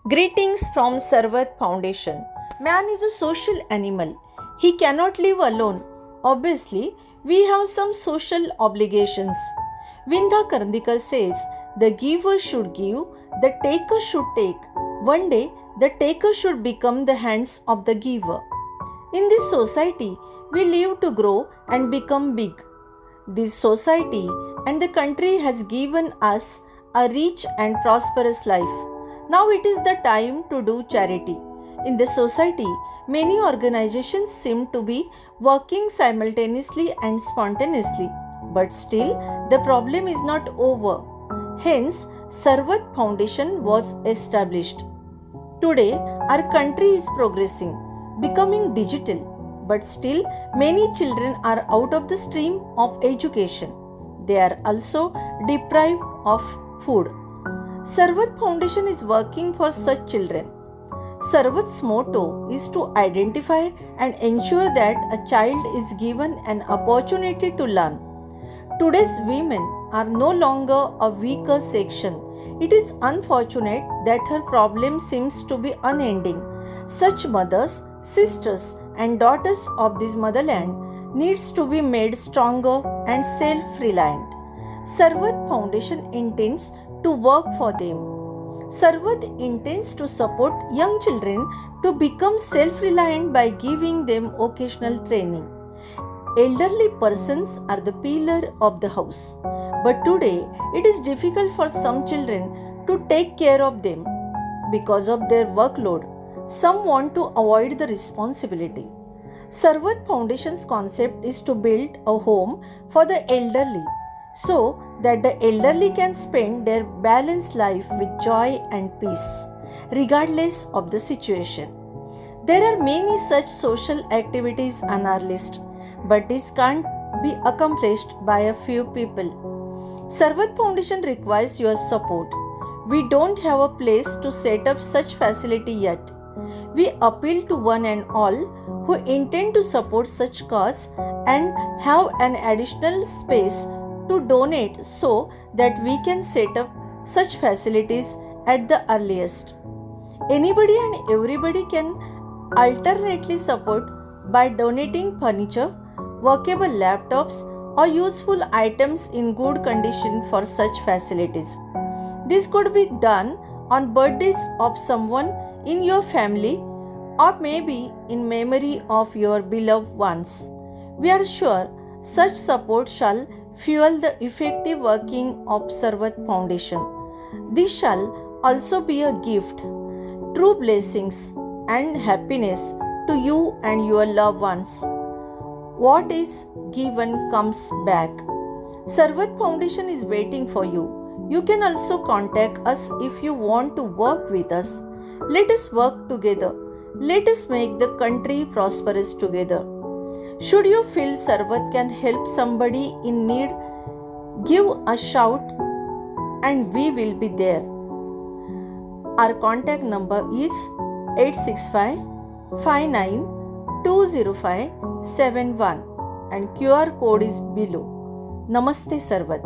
Greetings from Sarvat Foundation. Man is a social animal. He cannot live alone. Obviously, we have some social obligations. Vindha Karndikar says, the giver should give, the taker should take. One day, the taker should become the hands of the giver. In this society, we live to grow and become big. This society and the country has given us a rich and prosperous life. Now it is the time to do charity. In the society, many organizations seem to be working simultaneously and spontaneously, but still the problem is not over. Hence, Sarvat Foundation was established. Today, our country is progressing, becoming digital, but still many children are out of the stream of education. They are also deprived of food. Sarvat Foundation is working for such children. Sarvat's motto is to identify and ensure that a child is given an opportunity to learn. Today's women are no longer a weaker section. It is unfortunate that her problem seems to be unending. Such mothers, sisters, and daughters of this motherland needs to be made stronger and self-reliant. Sarvat Foundation intends to work for them. Sarvat intends to support young children to become self-reliant by giving them occasional training. Elderly persons are the pillar of the house, but today it is difficult for some children to take care of them because of their workload. Some want to avoid the responsibility. Sarvat Foundation's concept is to build a home for the elderly so that the elderly can spend their balanced life with joy and peace, regardless of the situation. There are many such social activities on our list, but this can't be accomplished by a few people. Sarvat Foundation requires your support. We don't have a place to set up such facility yet. We appeal to one and all who intend to support such cause and have an additional space to donate so that we can set up such facilities at the earliest. Anybody and everybody can alternately support by donating furniture, workable laptops, or useful items in good condition for such facilities. This could be done on birthdays of someone in your family or maybe in memory of your beloved ones. We are sure such support shall fuel the effective working of Sarvat Foundation. This shall also be a gift, true blessings and happiness to you and your loved ones. What is given comes back. Sarvat Foundation is waiting for you. You can also contact us if you want to work with us. Let us work together. Let us make the country prosperous together. Should you feel Sarvat can help somebody in need, give a shout and we will be there. Our contact number is 865 59 20571 and QR code is below. Namaste Sarvat.